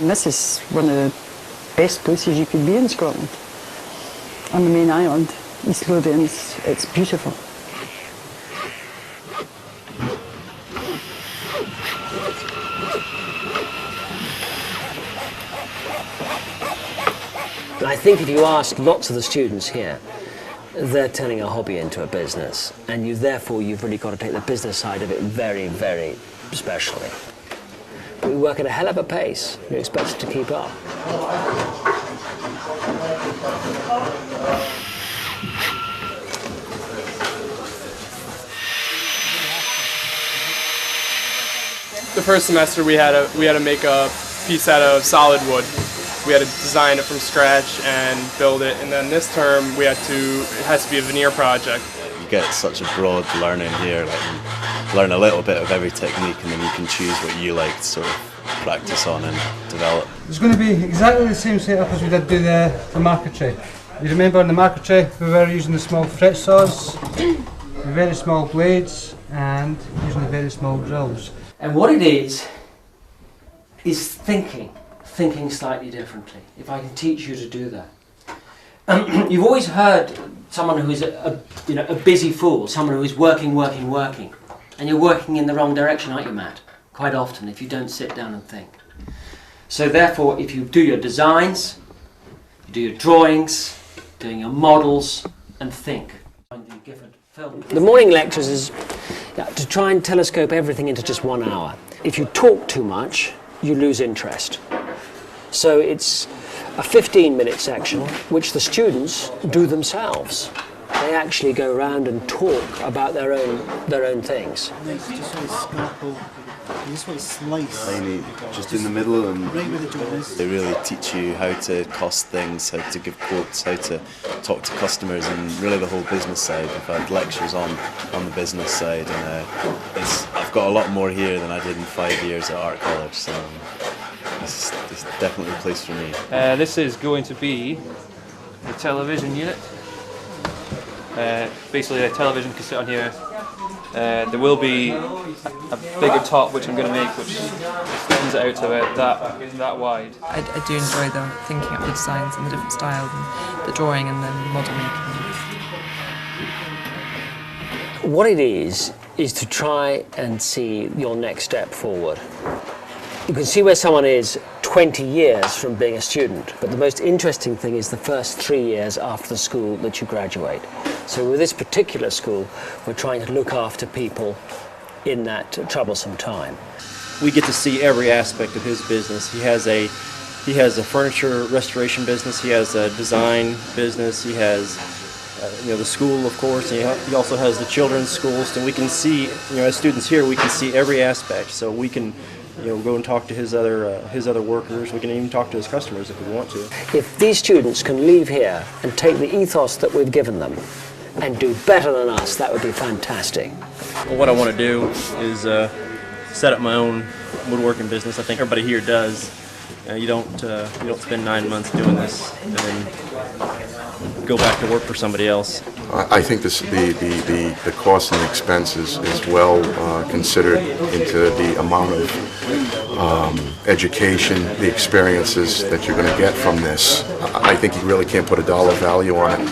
And this is one of the best places you could be in Scotland. On the main island, East Lothian, it's beautiful. I think if you ask lots of the students here, they're turning a hobby into a business, and you've really got to take the business side of it very, very specially. But we work at a hell of a pace. You expect us to keep up. The first semester we had to make a piece out of solid wood. We had to design it from scratch and build it, and then this term it has to be a veneer project. You get such a broad learning here, like you learn a little bit of every technique, and then you can choose what you like to sort of practice on and develop. It's going to be exactly the same setup as we did do the marker tray. You remember in the marker tray we were using the small fret saws, the very small blades, and using the very small drills. And what it is thinking slightly differently, if I can teach you to do that. You've always heard someone who is a busy fool, someone who is working, and you're working in the wrong direction, aren't you, Matt? Quite often, if you don't sit down and think. So therefore, if you do your designs, you do your drawings, doing your models, and think. The morning lectures is to try and telescope everything into just 1 hour. If you talk too much, you lose interest. So it's a 15-minute section which the students do themselves. They actually go around and talk about their own things. Tiny, just in the middle, and they really teach you how to cost things, how to give quotes, how to talk to customers, and really the whole business side. I've had lectures on the business side, and I've got a lot more here than I did in 5 years at art college. So it's definitely a place for me. This is going to be the television unit. Basically, a television can sit on here. There will be a bigger top which I'm going to make, which extends it out to about that wide. I do enjoy the thinking up the designs and the different styles and the drawing and then model making. What it is to try and see your next step forward. You can see where someone is 20 years from being a student, but the most interesting thing is the first 3 years after the school that you graduate. So with this particular school, we're trying to look after people in that troublesome time. We get to see every aspect of his business. He has a furniture restoration business, he has a design business, he has the school, of course, and he also has the children's schools, and we can see, as students here, we can see every aspect, so we can go and talk to his other workers. We can even talk to his customers if we want to. If these students can leave here and take the ethos that we've given them and do better than us, that would be fantastic. Well, what I want to do is set up my own woodworking business. I think everybody here does. You don't spend 9 months doing this and then go back to work for somebody else. I think the cost and the expense is well considered into the amount of education, the experiences that you're going to get from this. I think you really can't put a dollar value on it.